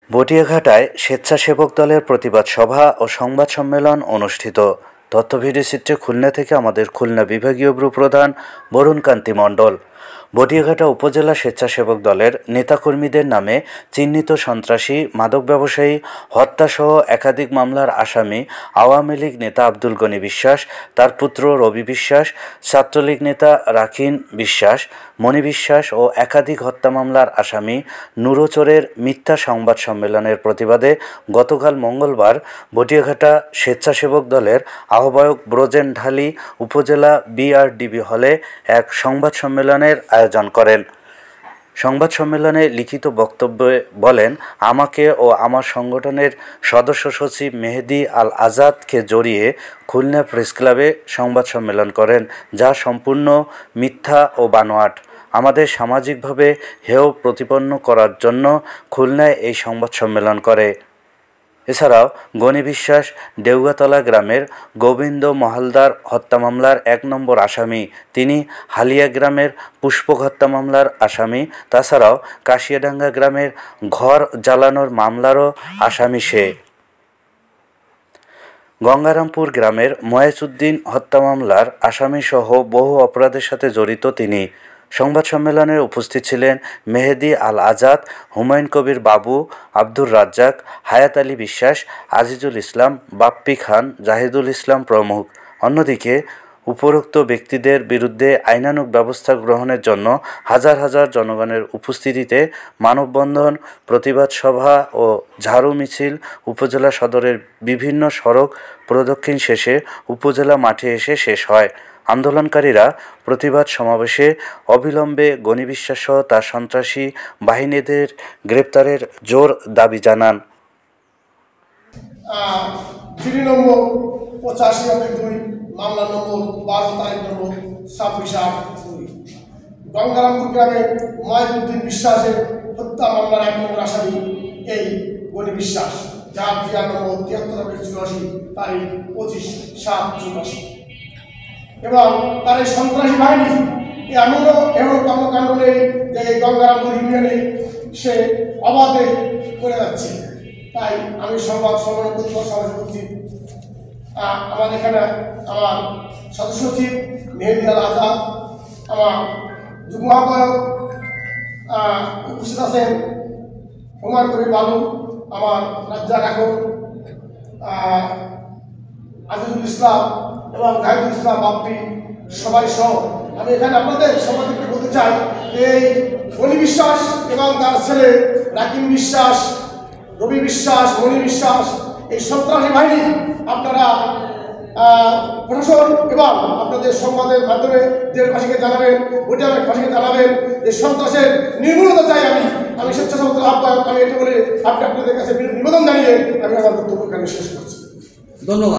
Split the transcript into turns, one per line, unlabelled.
বটিয়াঘাটায় স্বেচ্ছাসেবক দলের প্রতিবাদ সভা ও সংবাদ সম্মেলন অনুষ্ঠিত। তথ্য ভিডিওচিত্রে খুলনা থেকে আমাদের খুলনা বিভাগীয় ব্যুরো প্রধান বরুণকান্তি মণ্ডল। বটিয়াঘাটা উপজেলা স্বেচ্ছাসেবক দলের নেতাকর্মীদের নামে চিহ্নিত সন্ত্রাসী, মাদক ব্যবসায়ী, হত্যাসহ একাধিক মামলার আসামি আওয়ামী লীগ নেতা আব্দুল গনি বিশ্বাস, তার পুত্র রবি বিশ্বাস, ছাত্রলীগ নেতা রাকিন বিশ্বাস, মণি বিশ্বাস ও একাধিক হত্যা মামলার আসামি নুরচরের মিথ্যা সংবাদ সম্মেলনের প্রতিবাদে গতকাল মঙ্গলবার বটিয়াঘাটা স্বেচ্ছাসেবক দলের আহ্বায়ক ব্রজেন ঢালী উপজেলা বিআরডিবি হলে এক সংবাদ সম্মেলনের আয়োজন করেন। সংবাদ সম্মেলনে লিখিত বক্তব্যে বলেন, আমাকে ও আমার সংগঠনের সদস্য সচিব মেহেদী আল আজাদকে জড়িয়ে খুলনা প্রেস ক্লাবে সংবাদ সম্মেলন করেন, যা সম্পূর্ণ মিথ্যা ও বানোয়াট। আমাদের সামাজিকভাবে হেয় প্রতিপন্ন করার জন্য খুলনায় এই সংবাদ সম্মেলন করে। এছাড়াও গনি বিশ্বাস দেউগাতলা গ্রামের গোবিন্দ মহালদার হত্যা মামলার ১ নম্বর আসামি, তিনি হালিয়া গ্রামের পুষ্পক হত্যা মামলার আসামি। তাছাড়াও কাশিয়াডাঙ্গা গ্রামের ঘর জ্বালানোর মামলারও আসামি সে। গঙ্গারামপুর গ্রামের ময়েজউদ্দিন হত্যা মামলার আসামিসহ বহু অপরাধের সাথে জড়িত তিনি। সংবাদ সম্মেলনে উপস্থিত ছিলেন মেহেদী আল আজাদ, হুমায়ুন কবির বাবু, আব্দুর রাজ্জাক, হায়াত আলী বিশ্বাস, আজিজুল ইসলাম, বাপ্পি খান, জাহিদুল ইসলাম প্রমুখ। অন্যদিকে উপরোক্ত ব্যক্তিদের বিরুদ্ধে আইনানুগ ব্যবস্থা গ্রহণের জন্য হাজার হাজার জনগণের উপস্থিতিতে মানববন্ধন, প্রতিবাদ সভা ও ঝাড়ু মিছিল উপজেলা সদরের বিভিন্ন সড়ক প্রদক্ষিণ শেষে উপজেলা মাঠে এসে শেষ হয়। আন্দোলনকারীরা প্রতিবাদ সমাবেশে অবিলম্বে গনি বিশ্বাসসহ তার সন্ত্রাসী বাহিনীদের গ্রেপ্তারের জোর দাবি জানান।
মামলা নম্বর 12 তারিখ নম্বর 26/8/2 গঙ্গারামপুর গ্রামের ময়েজউদ্দিন বিশ্বাসের হত্যা মামলার 1 নম্বর আসামি এই গনি বিশ্বাস, যার জিয়া নম্বর 73/84 তারিখ 25/7/84 এবং তার এই সন্ত্রাসী বাহিনী এমন কর্মকাণ্ড নেই যে গঙ্গারামপুর ইউনিয়নে সে অবাধে করে যাচ্ছে। তাই আমি সংবাদ সম্মেলন করছি। আমার এখানে আমার সদস্য সচিব মেহেদী আল আজাদ, আমার যুগ্ম আহ্বায়ক উপস্থিত আছেন হুমায়ুন কবির বাবু, আমার রাজ্জাক এখন আজিজুল ইসলাম এবং জাহিদুল ইসলাম বাপ্পি, সবাই সহ আমি এখানে আপনাদের সবাইকে বলতে চাই, এই গনি বিশ্বাস এবং তার ছেলে রাকিন বিশ্বাস, রবি বিশ্বাস, মণি বিশ্বাস, এই সন্ত্রাসী বাহিনী আপনারা প্রশাসন এবং আপনাদের সংবাদের মাধ্যমে দেশবাসীকে জানাবেন, বটিয়াঘাটবাসীকে জানাবেন যে সন্ত্রাসের নির্মূলতা চাই। আমি স্বেচ্ছাসেবক আহ্বায়ক, আমি এটা বলে আপনাদের কাছে নিবেদন জানিয়ে আমি আমার বক্তব্য এখানে শেষ করছি।
ধন্যবাদ।